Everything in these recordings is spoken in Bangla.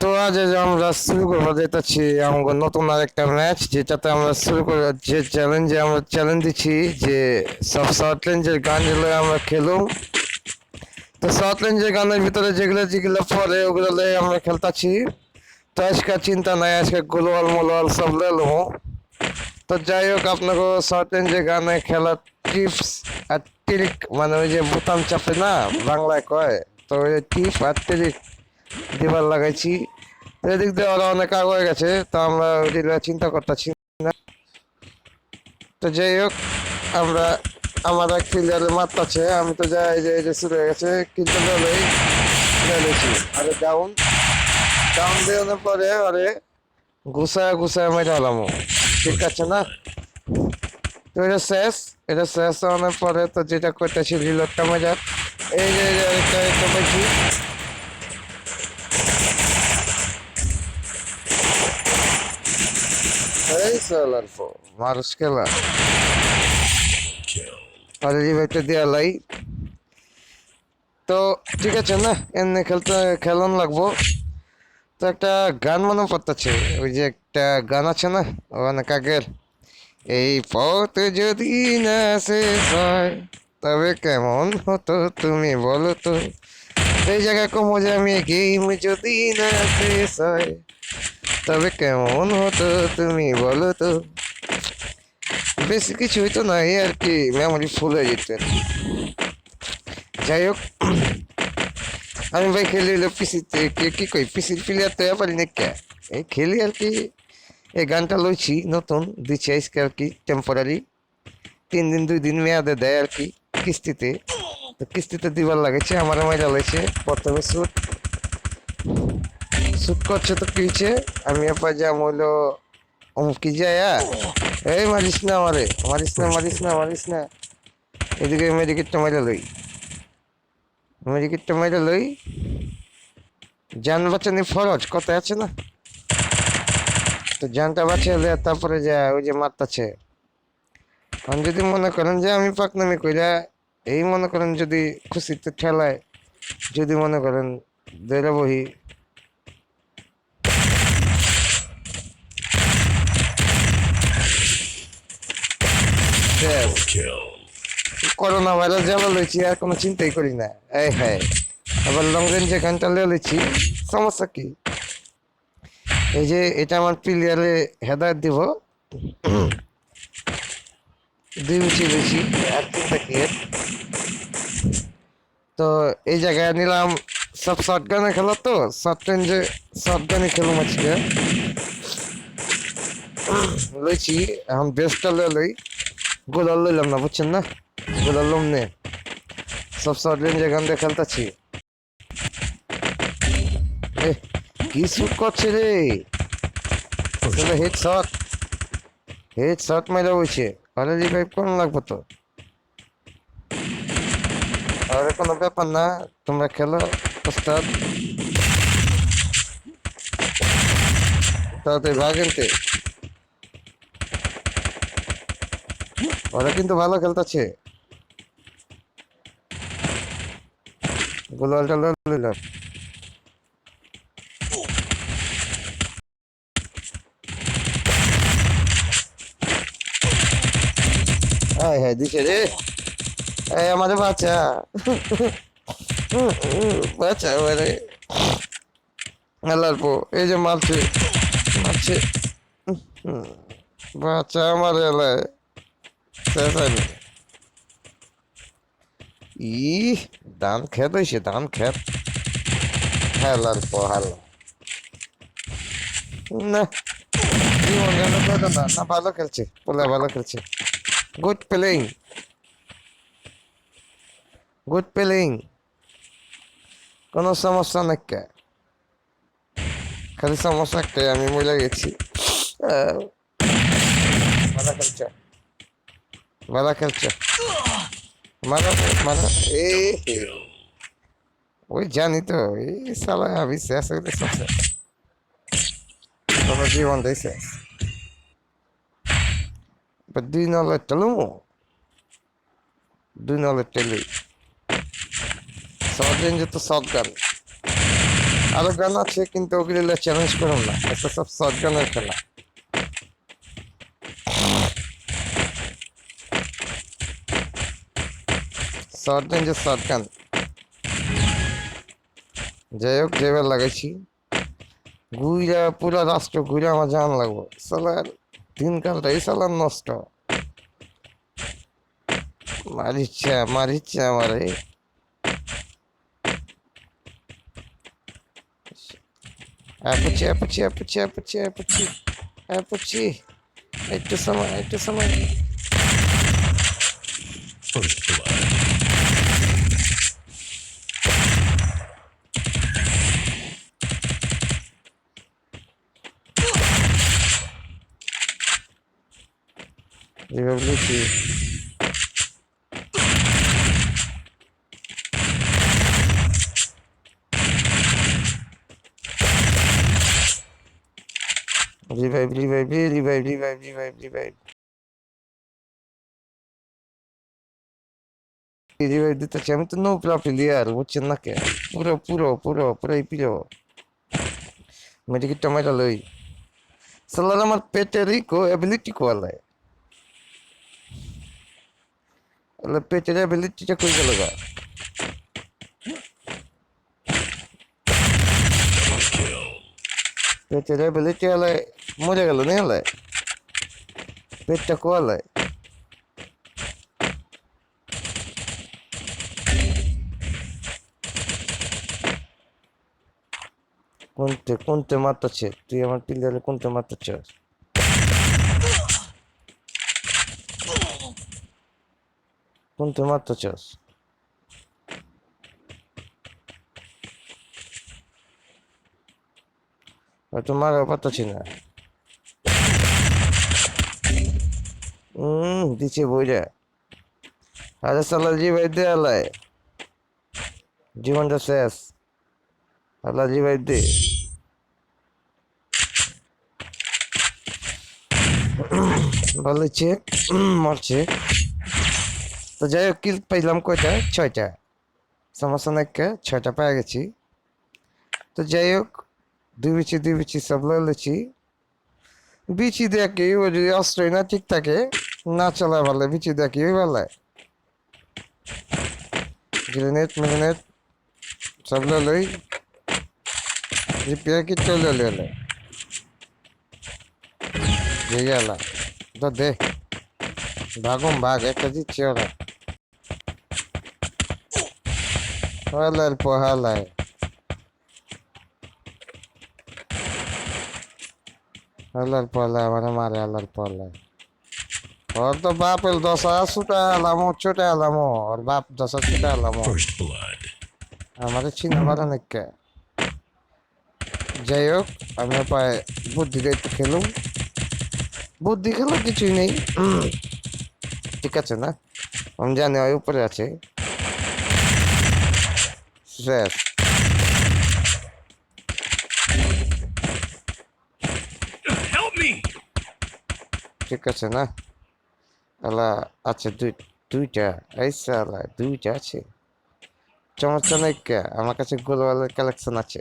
তো আজ এই যে আমরা শুরু করবো যেতেছি আমাকে নতুন আরেকটা ম্যাচ যেটাতে আমরা শুরু করে যে চ্যালেঞ্জে আমরা চ্যালেঞ্জ দিচ্ছি যে সব শর্ট রেঞ্জের গান যেগুলো আমরা খেলুম। তো শর্ট রেঞ্জের গানের ভিতরে যেগুলো যেগুলো পরে ওগুলো লয়ে আমরা খেলতাছি। তো আজকে চিন্তা নাই, আজকে গোলওয়াল মোলওয়াল সব লে লবো। তো যাই হোক, আপনাকে শর্ট রেঞ্জের গানে খেলার টিপস আর ট্রিক মানে ওই যে বোতাম চাপে না বাংলায় কয়, তো ওই টিপ আর ট্রিক দিবার লাগাইছি। তো এদিক দিয়ে ওরা অনেক আগে গেছে, তো আমরা ওইদিকে চিন্তা করতেছি না। তো যাই হোক, আমরা আমার এক প্লেয়ারের মারতাছে, আমি তো যাই যে এই যে শুরু হয়ে গেছে কিন্তু লেছি আরে ডাউন ডাউন দেওয়ানোর পরে আরে ঘুষায় ঘুষায় মেরে হলাম। ঠিক আছে না? তো এটা শেষ হওয়ার পরে তো যেটা করতেছি রিলোডটা মজার। এই যে একটা বলছি। এই সোলার ফো মানুষ খেলা আরে রিভাইভটা দেওয়া লাই। তো ঠিক আছে না, এমনি খেলন লাগবো। তো একটা গান মনে পড়তেছে, ওই যে একটা গান আছে না অনেক আগের, এই পথ যদি না শেষ হয় তবে কেমন হতো তুমি বলো তো, এই জায়গায় কমো যে আমি গেম যদি না শেষ হয় তবে কেমন হতো তুমি বলো তো। বেশি কিছু হইতো না, এই আর কি মেমোরি ফুল হয়ে যেত আর কি। যাই হোক, আমি ভাই খেলি হলো পিসিতে, কি কই পিসির প্লেয়ার তো পারি না কে, এই খেলি আর কি। এই গানটা লইছি নতুন দিচ্ছে আজকে আর কি, টেম্পোরারি 3 দিন 2 দিন মেয়াদে দেয় আর কি কিস্তিতে। তো কিস্তিতে দিবার লাগেছে, আমার মজা লাগছে। প্রথমে শুট শুট করছে তো কি হয়েছে, আমি এরপর যা হইলো কি যায়, এই মারিস না আমারে, মারিস না মারিস না মারিস না। এদিকে মেডিকেটটা মাইরা লই, যান বাঁচানি ফরজ কথা আছে না। তো জানটা বাঁচিয়ে তারপরে যা ওই যে মারতাছে। আমি যদি মনে করেন যে আমি পাকনামি কইরা এই মনে করেন যদি খুশিতে ঠেলায় যদি মনে করেন দৈরা বহি, করোনা ভাইরাস জ্বালা লইছি আর কোনো চিন্তাই করি না। এই হ্যাঁ, আবার লং রেঞ্জে গানটা লিয়ে লইছি, সমস্যা কি? এই যে এটা আমার প্লেয়ারে হেদায়ত দিব, 2 ইঞ্চি বেশি আর 3টা ক্লিয়ার। তো এই জায়গায় নিলাম সব শর্ট গানে খেলো, তো শর্ট রেঞ্জে শর্ট গানে খেলুম আজকে। লইছি এখন বেস্টটা লই, গোলার লইলাম না বুঝছেন না, গোলার লম নে, সব শর্ট রেঞ্জে গান দিয়ে খেলতেছি। কি শুট করছে রে, হেড শট মাইরা বইছে। আরে রিভাইভ কোন লাগবে তো, আরে কোনো ব্যাপার না, তোমরা খেলো ওস্তাদ, তাড়াতাড়ি ভাগেনতে। ওরা কিন্তু ভালো খেলতেছে, গোলালটা লইলাম। হ্যাঁ হ্যাঁ দিছে রে, এই আমাদের বাচ্চা বাচ্চা মানে আল্লাহর পো, এই যে মারছে মারছে, বাচ্চা আমার এলায় শেষ হয়নি। ই ধান খেত হয়েছে, ধান খেত। হেলার পো হাল না, জীবন গেল তো না না, ভালো খেলছে পোলা, ভালো খেলছে। গুড প্লেইং, গুড প্লেইং, কোনো সমস্যা নাকি? খালি সমস্যা একটাই, আমি মরে গেছি। আহ, ভালো খেলছে, ভালো খেলছে, ভালো ভালো। এই ওই জানি তো, এই সালা আমি শেষ হইলে সব শেষ, তোমার জীবনটাই শেষ। But do you know what to do? Do you know what to do? Short রেঞ্জে তো শর্ট গান, আরো গান আছে কিন্তু ওগুলো চ্যালেঞ্জ করুন না, এটা সব শর্ট গানের খেলা। শর্ট রেঞ্জের শর্ট গান। যাই হোক, যেবার লাগাইছি ঘুইরা পুরা রাষ্ট্র ঘুরে আমার জান লাগবো, সালার দিনকালটাই সালার নষ্ট। মারিচ্ছে আমারে। আপুচি একটু সময়। First blood. Революции. Revive. Revive দিতেছি আমি তো, নো প্লেয়ার বুঝছেন না কে, পুরাই প্রিয়। মেডিকেট টমেটো লই সালার আমার পেটেরই কো এবিলিটি কোয়ালায়, পেটের এবিলিটিটা কই গেল গা? পেটের এবিলিটি হলে মরে গেল নি হলে, পেটটা কোয়ালায়। কোনতে মারতেছে তুই আমার প্লেয়ারে, কোনতে মারতেছিস? কোনতে মারতেছিস? হয়তো মারা পারতেছি না। দিচ্ছে বইরা। আরে সালা রিভাইভ দে আলায়, জীবনটা শেষ। আল্লাহ রিভাইভ দে। ভালো হচ্ছে, মরছে। তো যাই হোক, কিল পাইলাম কয়টা? 6টা। সমস্যা নাই, 6টা পেয়ে গেছি। তো যাই হোক, দুই বিচি সব লয়েছি। বিচি দেখি ও যদি অস্ত্রই না ঠিক থাকে, না চলা ভালো, বিচি দেখি ওই ভালো। গ্রেনেড সব লই, রিপেয়ার কিট চলে লইলে গেলা। তো দে ভাগ একটা দিচ্ছে ওরা। হালার পোহালায় মানে মারে আল্লাহর পহলায়। ওর তো বাপের দশা ছুটা এলামো, ছোটা এলামো, ওর বাপ দশা ছুটা এলামো। First blood. আমাদের চিনা পারে নাকি? যাই হোক, আমি পায়ে বুদ্ধিটা একটু খেলুম। বুদ্ধি খেলা কিছুই নেই, ঠিক আছে না? আমি জানি ওই উপরে আছে। শেষ। Help me! ঠিক আছে না? আলা আছে দুইটা, এই সালা দুইটা আছে। চমৎকার নাই কে? আমার কাছে গোলওয়ালের কালেকশন আছে।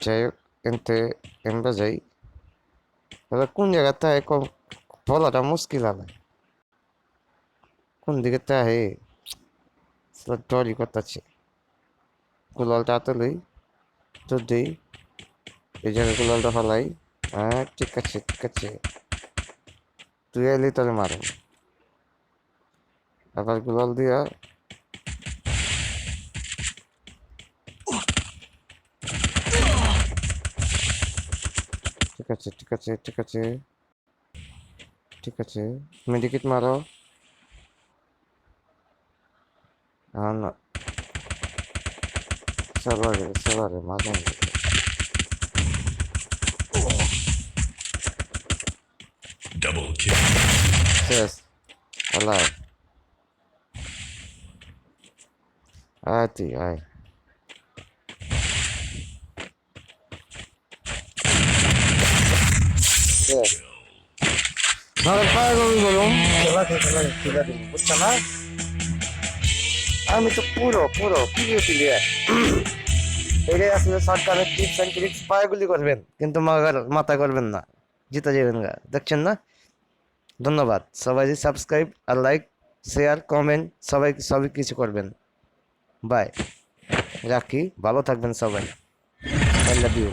যাই হোক, এমবা যাই। কোন জায়গাতে বলাটা মুশকিল হবে, কোন দিকে তাহে ডরি করতেছে। গোলালটা হাতে লই, তো দিই এই জায়গায় গোলালটা ফেলাই। হ্যাঁ ঠিক আছে, তুই এলি তাহলে মারো। আবার গোলাল দিয়া ঠিক আছে, মেডিকেট মারো। না সালারে মাঝে Double kill. শেষ। আল্লাহ আয় তুই আয়। শেষ। নাহলে পাগল বলুন খেলা দিন, বুঝছো না? আমি তো পুরো পুরো প্লেয়ার। এটাই আসলে সরকারের টিপস অ্যান্ড ট্রিক্স, পায়গুলি করবেন কিন্তু মাথা করবেন না, জিতে যাবেন গা, দেখছেন না? ধন্যবাদ সবাই, সাবস্ক্রাইব আর লাইক শেয়ার কমেন্ট সবাই সবই কিছু করবেন। বাই, রাখি, ভালো থাকবেন সবাই, আই লাভ ইউ।